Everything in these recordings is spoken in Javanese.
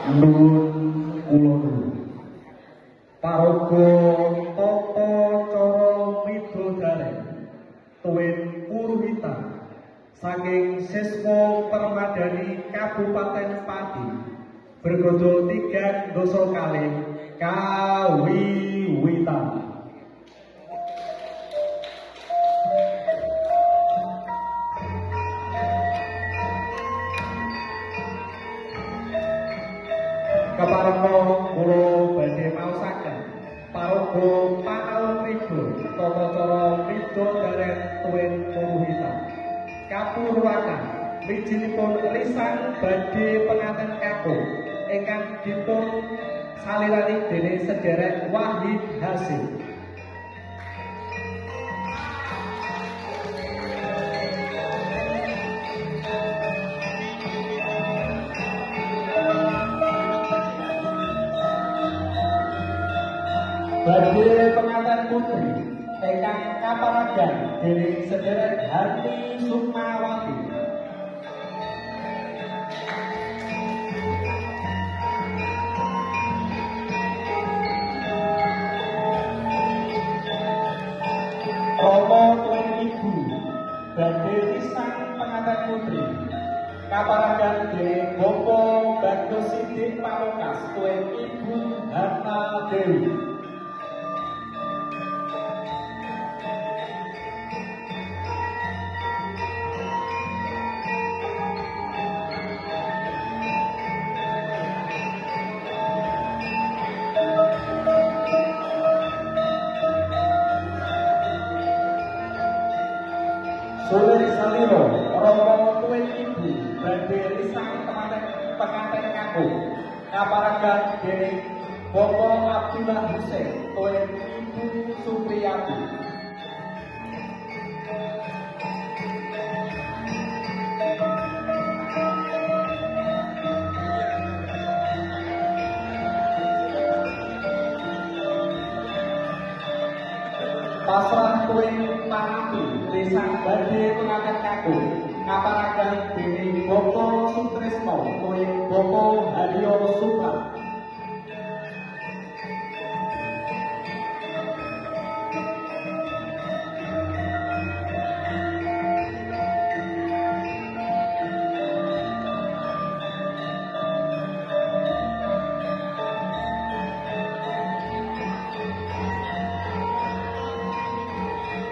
Nuwun kula nuwun. Paraga tata cara widodaren tuwin Puruhita saking Siswa Permadani Kabupaten Pati Bergodo 3 dosa kalih kawiwitan. Keparengna kula badhe maosaken paraga panalriga tata cara widodaren tuwin Puruhita. Kapurwakan wijinipun lisan badhe penganten kakung ingkang dipun salirani dening sedherek Wahid Hasyim. Badhe penganten putri ingkang kaparagan dening sedherek Harti Sukmawati. Rama tuwin ibu badhe pisan penganten putri kaparagan dening Bapa Bagdo Sidik Pamungkas tuwin Ibu Harta Dewi. Sore salira Rama tuwin ibu badhe risang penganten kakung kaparagan dening Bapa Abdullah Husein tuwin Ibu Supriyati. Pasrah tuwin Panampi risang badhe penganten kakung kaparagan dening Bapa Sutresno tuwin Bapa Hadyo Sutra.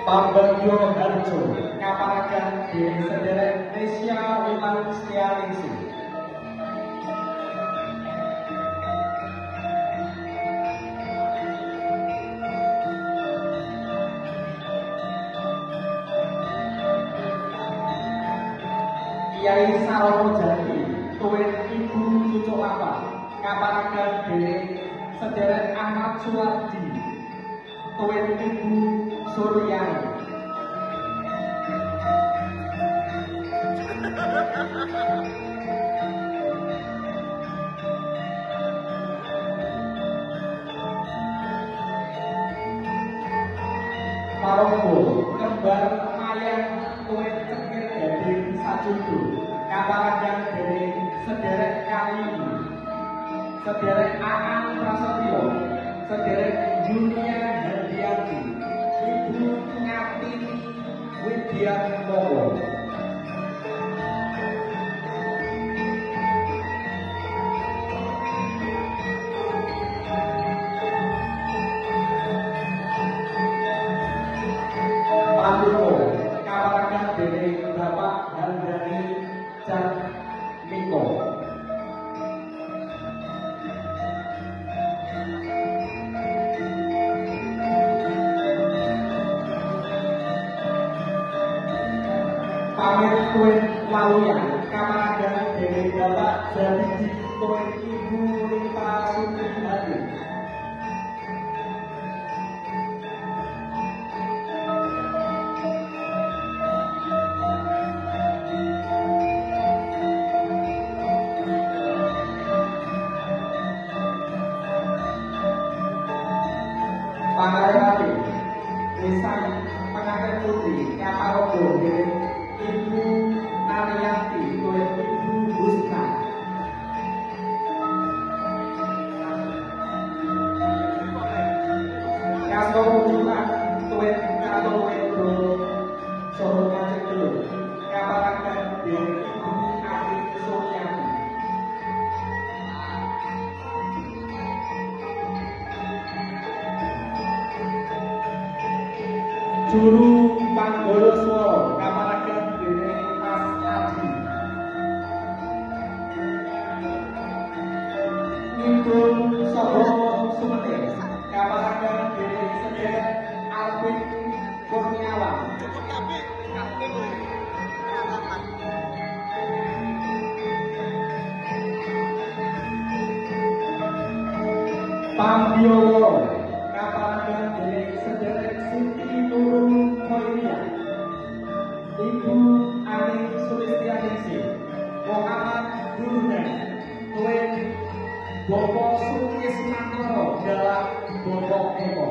Pambagyo Harjo kaparagan dening sedherek Risya Wiman Setianingsih. Kiai Sarono Jati tuwin Ibu Cucuk Lapa kaparagan dening sedherek Ahmad Suwardi tuwin Ibu Suryani. Paronggo kembar mayang tuwin Cekir Gading Sajudu kaparagan dening sedherek Kalini, sedherek Aan Prasetyo, sedherek Junia Handiati, Ibu Ngatini Widiatmoko. Panduko kaparagan dening Bapak Handani Jatmiko. Pamit tuwin Laluyan kaparagan dening Bapak Jadiji tuwin Ibu Rita Sutri Hadi. Pangarepati Nisan pengantin putri Kaparogo dening Ibu Naryanti tuwin Ibu Husna. Juru Panggolo Swara kamaragan dening Mas Aji. Nipun Soho Sumete kamaragan dening sedherek Alvin Kurniawan. Pambiowo kaparagan dening sedherek Siti Nurul Khoiria, Ibu Ani Sulistianingsih, Muhammad Burhan, Tuen Bopo Sukismantoro dalam Bopo Eko.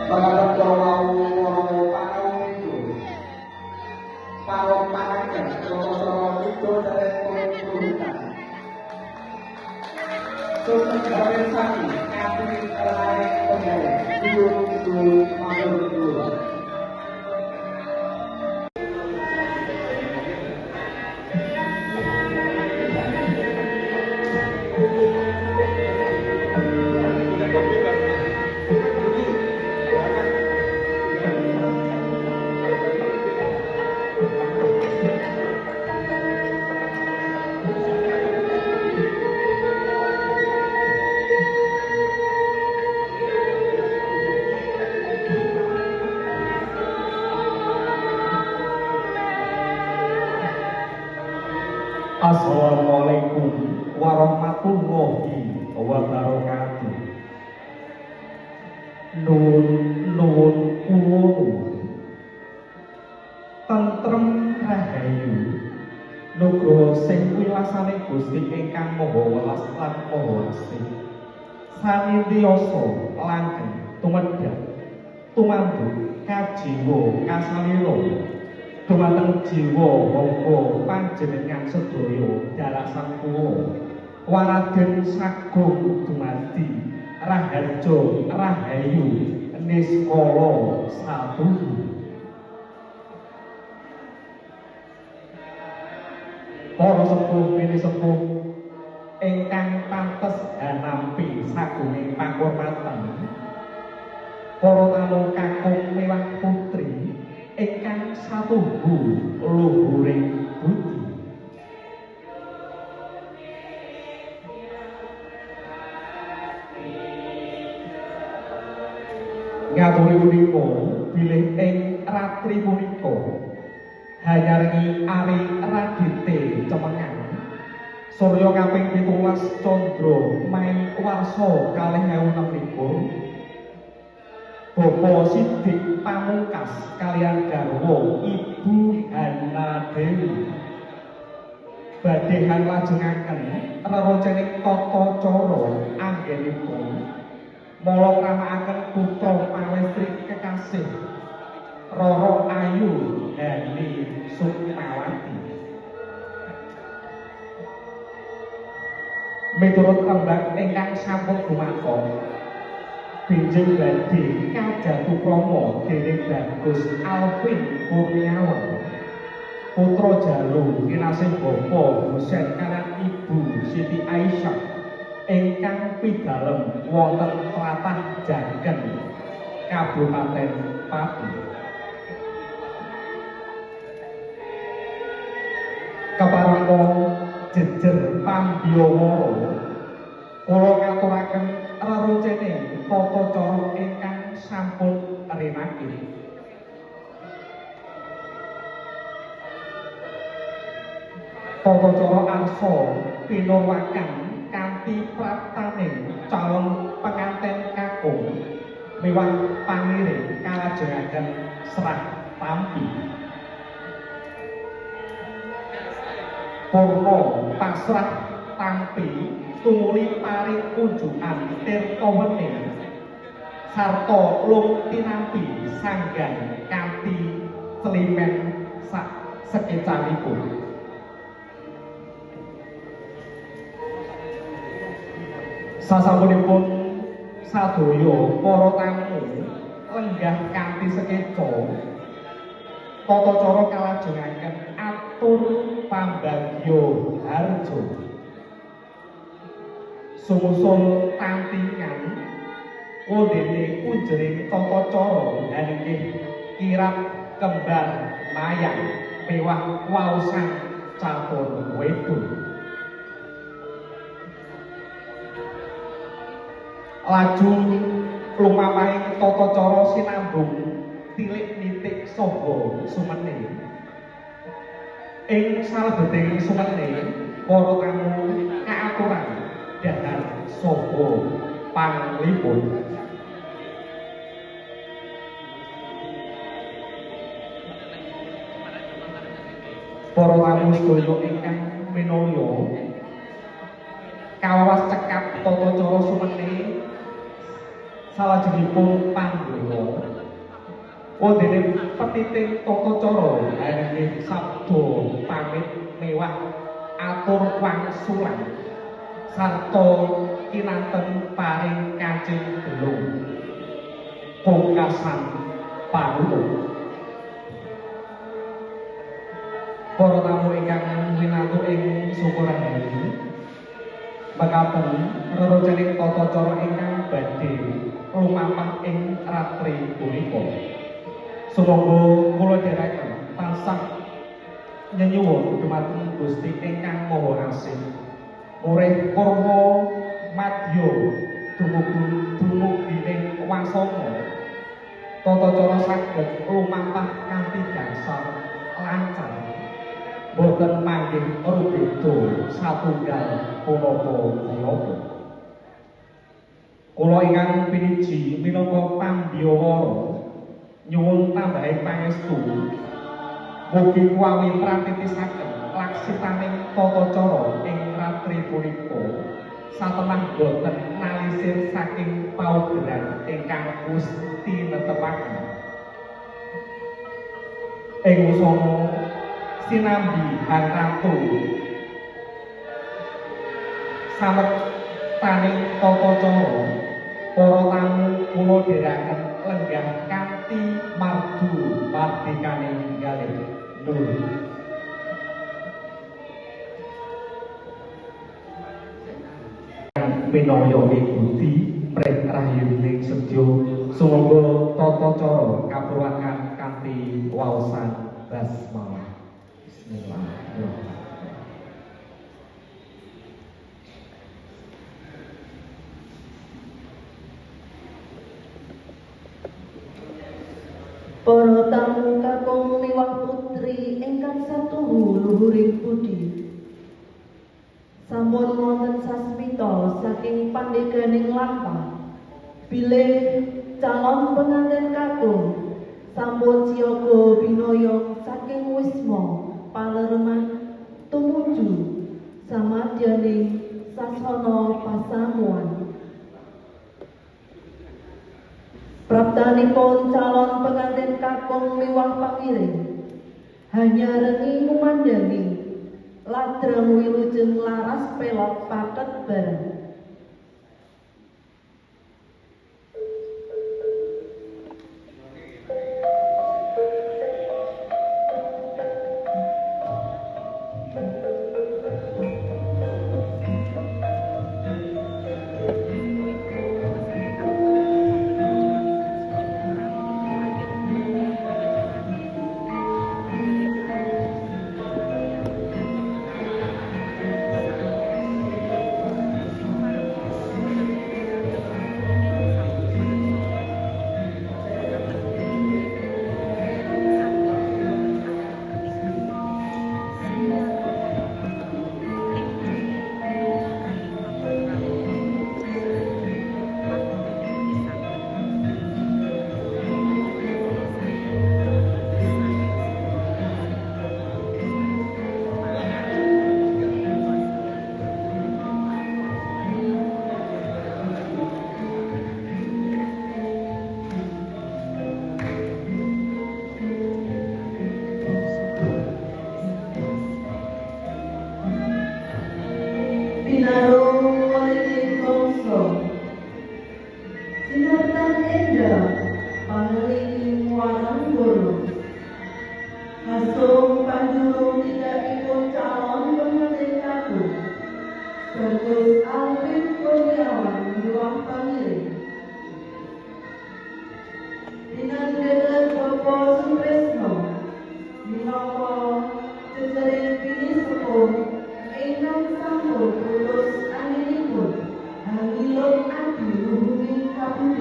Para pelaku panau itu, para pangajar, para itu dari pemerintah. Sebenarnya kami kami lain pegawai itu malu dulu. Assalamualaikum warahmatullahi wabarakatuh. Nuwun kulo tentrem rahayu nugroho sing wilasane Gusti ingkang Maha Welas lan Maha Asih sanindiyasa langgeng tumedhap tumanduk kajiwa kasalira dumateng jiwa raga panjenengan sedaya dalasan kula waraden sagung dumadi raharja rahayu niskala sabuhu. Para sepuh mini sepuh ingkang pantes hanampi sagunging panghormatan, para tamu kakung miwah putri ingkang satuhu luhuring budi. Ngaturi punika bilih ing ratri punika hayarengi Ari Radite Cemengan Surya kaping 17 Candra Mai Warsa 2006 Bapak Sidik Pamungkas kaliyan garwa Ibu Hana Dewi badhe lajengaken rerencaning tata cara anggenipun mula kramakaken putra pawestri kekasih Roro Ayu Hani Sukmawati. Miturut rembag ingkang sampun gumaton benjing badhe kajatukrama dening Bagus Alvin Kurniawan putra Jalu kinasih Bapak Husain kaliyan Ibu Siti Aisyah ingkang pidalem wonten tlatah Jangken Kabupaten Pati. Keparengga jejer pambiyawara kula ngaturaken rerencening tata cara ingkang sampun rinakit. Tata cara arsa pinurwakan kanthi praptaning calon penganten kakung miwah pangiring kalajengaken serah tampi. Purna pasrah tampi tumuli paring unjukan tirta wening sarta lung tinampi sanggan kanthi selimen sak sekecanipun. Sasampunipun sadaya para tamu lenggah kanthi sekeca tata cara kalajengaken atur pambagyo harjo sumusul tantingan kodene kunjering tata cara inggih kirap kembar mayang mewah waosan campur wedhus laju lumampahing tata cara sinambung tilik nitik saha sumene ing salebeting sumene para tamu kaaturan dahar saha panglipun para tamu sedaya ingkang minulya kawawas cekap tata cara sumene salajengipun panggala wondene petiting tata cara inggih sabda pamit mewah atur wangsulan sarta kinanten paring kancing gelung pungkasan panutup para tamu ingkang winantu ing syukuran ini mekaten rerocening tata cara ingkang badhe lumampah ing ratri punika sumangga kula dherekaken tansah nyenyuwun dumateng Gusti ingkang Maha Asih murih kurwa madya dumugi ing wasana tata cara saged lumampah kanthi dasar lancar boten manggih rubeda satunggal punapa-punapa kula ingkang piniji minangka pambiyawara nyuwun tambahing pangestu mugi kuwi pratitisaken laksitaning tata cara ing ratri punika satemah boten nalisir saking paugeran ingkang Gusti netepaken ing usana sinambi Hang Ratu samektaning tata cara para tamu kula dherekaken lenggah kanthi mardu mardikaning galih nur minaya Gusti preh rahayuning sedya sumangga tata cara kapurwakan kanthi waosan basmalah bismillahirrahmanirrahim. Para tamu kakung miwah putri ingkang satuhu luhuring budi sampun wonten sasmita saking pandheganing lampah bilih calon pengantin kakung sampun siaga binoyong saking wisma palerman tumuju samadyaning sasana pasamuan. Praptanipun calon pengantin kakung miwah pangiring hanya rengi ngumandangi ladrang wilujeng laras pelok paket bareng.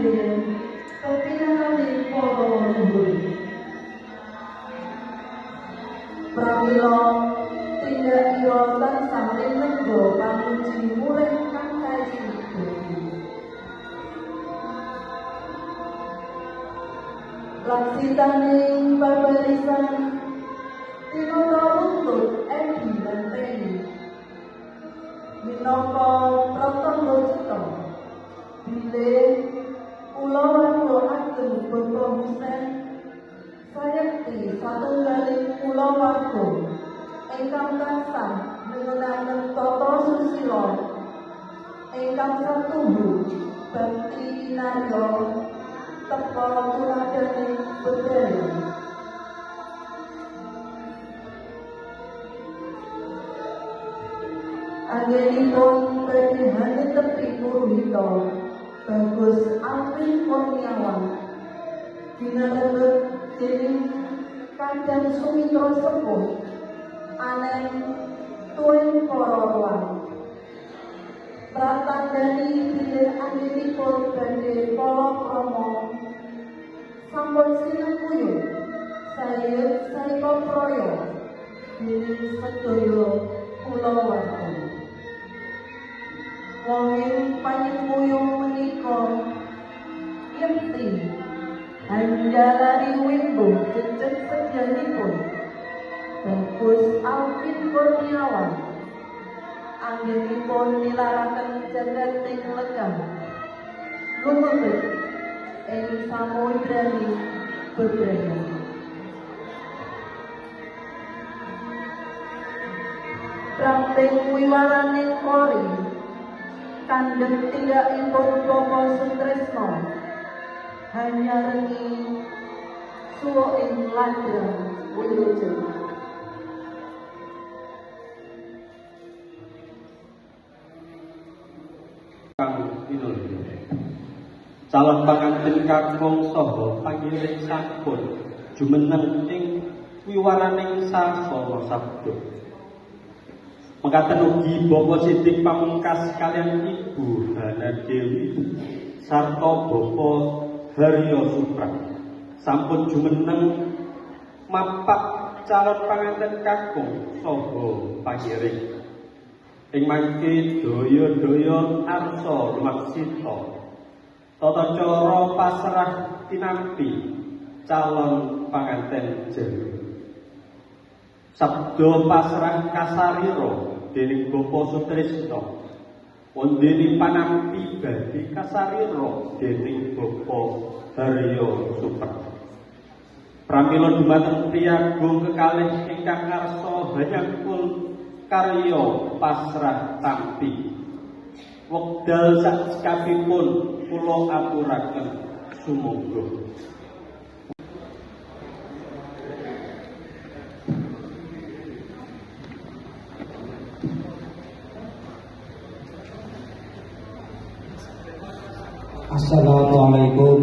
panggilan kepinane para leluhur. Pramila tindak iya tansah rinengga pamuji mulih kang kaji Gusti. Laksitaning babarisan tinata runtut Edi lan Penny minangka pratandha cita bilih kula warga ageng Bapak Husen sayekti satunggaling kula warga ingkang tansah nengenaken tata susila ingkang satuhu bakti narya teka tuladaning budaya. Anggenipun badhe tepi puruhita Bagus Alvin Kurniawan dinarepet dening Kadang Sumitra Sepuh Anen tuwin para ruang. Pratandani bilih anggenipun badhe palakrama sampun sinengkuyung saéka praya dening sedaya kula warga. Wonging panyengkuyung menika yekti handalari wimbo jejeg sedyanipun Bagus Alvin Kurniawan anggenipun nilaraken jagading legam lumebet ing samudraning bebraya. Pranting wiwaraning kori kandheng tindakipun Bapak Sutresno hanya rengi suwo ing ladrang wilujeng. Calon pangantin kakung saha pangiring sampun jumeneng ing wiwaraning sasana sabda. Mekaten ugi Bapak Sidik Pamungkas kaliyan Ibu Hana Dewi sarta Bapak Haryo Supra sampun jumeneng mapak calon pangantin kakung saha pangiring. Ing mangke daya-daya arsa lumaksita tata cara pasrah tinampi calon panganten jero. Sabda pasrah kasarira dening Bapak Sutresno wondene panampi badhe kasarira dening Bapak Haryo Supra. Pramila dumateng priyagung kekalih ingkang ngarsa hanyangkul karya pasrah tampi. Wekdal saksekapipun kula aturaken sumangga. Assalamualaikum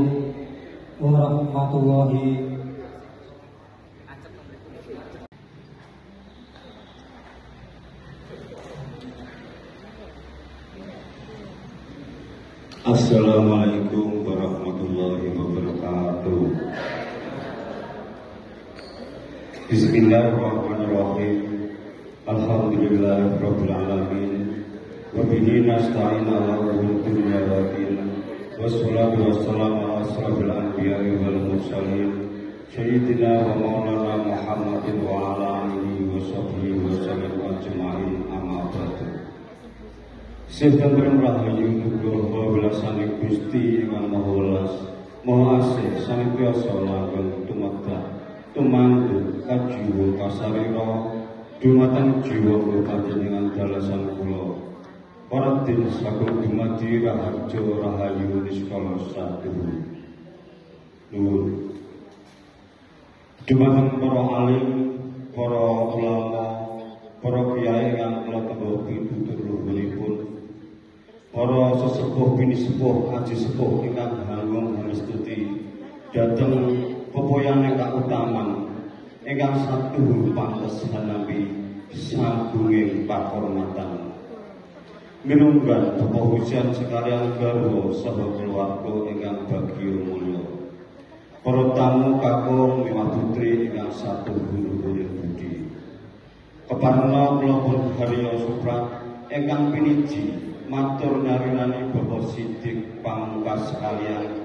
warahmatullahi Assalamualaikum warahmatullahi wabarakatuh. Bismillahirrahmanirrahim. Alhamdulillahirabbil alamin. Wa bihi nasta'in 'ala umuri dunya wa din. Wassalatu wassalamu 'ala asyrafil anbiya'i wal mursalin. Sayyidina wa maulana Muhammadin wa 'ala alihi wa sahbihi wa sallam ajma'in. Amma ba'du. Sedang rahayu nugroho belasane Gusti Ingkang Maha Welas Maha Asih sanepyasa langgeng tumedak tumandu kajiwa kasarira dumateng jiwa kula panjenengan dalasan kula para din sagung dumadi raharja rahayu niskala saduhu nuwun dumateng para alim para ulama para kiai ingkang kula tembung pitutur luhuripun para sesepuh bini sepuh aji sepuh ingkang hangung hamestuti dhateng pepoyan ingkang utaman ingkang satuhu pantes hanapi sambunging pakurmatan Mirunggan Bapak Hujan sekalian garwa saha keluarga ingkang bagya mulya. Para tamu kakung miwah putri ingkang satu luhuring budi. Keparna kula pun Haryo Suprat ingkang piniji matur narinani Bapak Sidik Pamungkas sekalian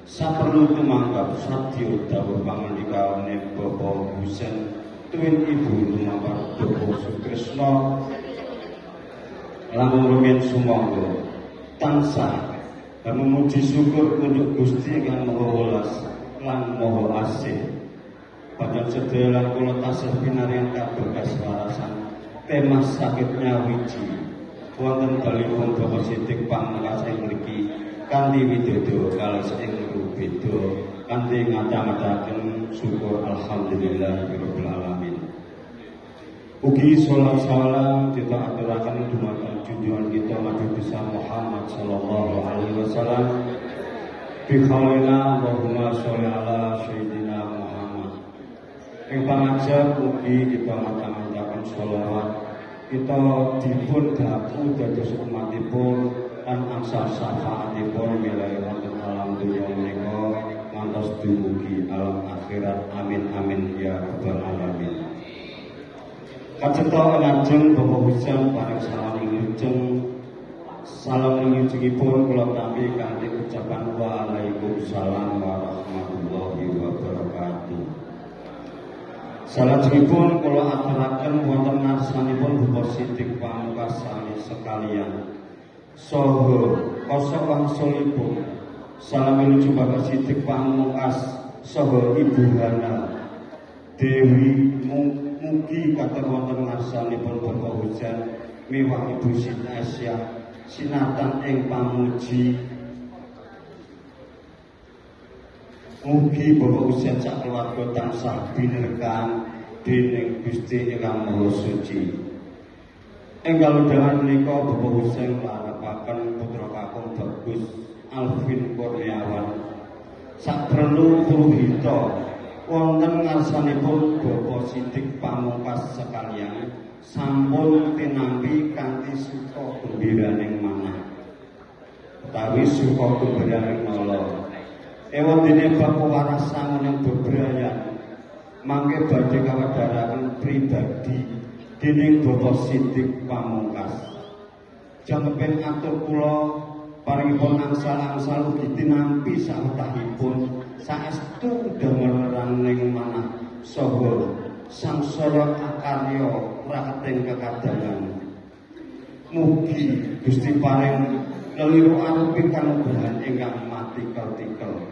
saperlu tumanggap sadya dawuh pangandikaane Bapak Husen tuwin Ibu lumantar Bapak Sutrisno langkung rumiyin sumangga tansah memuji syukur untuk Gusti ingkang Maha Welas lan Maha Asih. Panjenengan sedaya lan kula tasih pinaryan kabeh kaswarasan tema sakitnya wiji wonten dalipun Bapak Sidik Pamungkas ing mriki kanthi widodo kalos ing beda kanthi ngata-ngataken syukur alhamdulillahirabbil alamin. Ugi salam kita aturaken dumateng junjungan kita Nabi besar Muhammad sallallahu alaihi wasallam. Bi khaulina Allahumma sholli ala sayyidina Muhammad. Ing pangajab ugi kita matur-maturaken sholawat kita dipun daku dados umatipun lan angsal syafaatipun milai wonten alam dunya menika ngantos dumugi alam akhirat. Amin amin ya rabbal alamin. Kaceta lajeng Bapak Hujan paring salam wilujeng. Salam wilujengipun kula tampi kanthi ucapan Waalaikumsalam warahmatullahi wabarakatuh. Salajengipun kula aturaken wonten ngarsanipun Bapak Sidik Pamungkas sami sekalian. Saha koso wangsulipun salam wilujeng Bapak Sidik Pamungkas saha Ibu Hana Dewi mugi kathah wonten ngarsanipun Bapak Hujan miwah Ibu Siti Aisyah sinatan ing pamuji. Mugi Bapak Hujan sak keluarga tansah binerkan dening Gusti Ingkang Maha Suci. Enggal udhangan menika Bapak Hujan nglarepaken putra kakung Bagus Alvin Kurniawan sak perlu puruhita wonten ngarsanipun Bapak Sidik Pamungkas sekalian sampun tinampi kanthi suka gembiraning manah utawi suka gembiraning nala ewondene bab warasan yang bebrayan mangke badhe kawedharaken pribadi dening Bapak Sidik Pamungkas. Janten atur kula paringipun angsal-angsal ugi tinampi sawetahipun saestu damelarning manah saha sangsara akarya raketing kekadangan. Mugi Gusti paring leliru arupi kanugrahan ingkang matikel-tikel.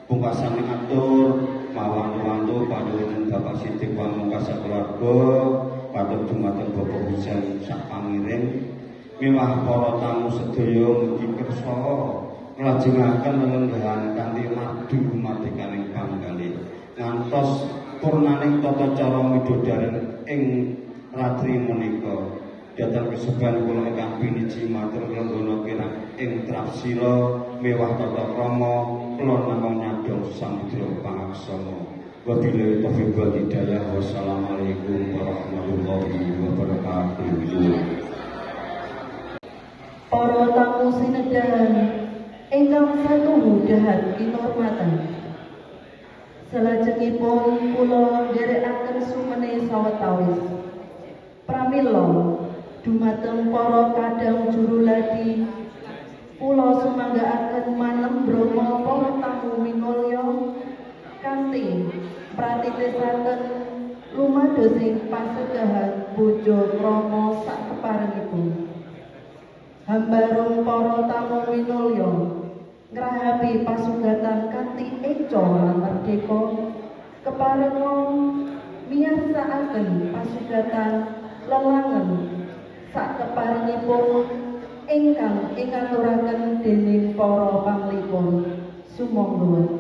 Pungkasaning atur mawantu-wantu panjenengan Bapak Sidik Pamungkas keluarga patur dumateng Bapak Hujan sak pangiring miwah para tamu sedaya mugi kersa nglajengaken lelenggahan kanthi madu matikaning panggalih ngantos purnaning tata cara midodaren ing ratri menika. Dhateng kesuban kula ingkang piniji matur nglungguh kirang ing trapsila mewah tata krama kula namung nyadong samudra pangaksana. Wabillahi taufiq wal hidayah. Wassalamualaikum warahmatullahi wabarakatuh. Para tamu sinedahan ingkang satuhu dahat kinurmatan. Salajengipun kula nderekaken sumene sawetawis. Pramila dumateng para kadang juruladi kula sumanggaaken manem brama para tamu minulya kanthi pratitisaken lumadosing pasugahan bojo krama sak keparengipun. Hambarung para tamu minulya ngrahapi pasugatan kanthi eca lan merdeka keparenga miyasakaken pasugatan lelangen sak keparengipun ingkang ingaturaken dening para panglipur. Sumangga.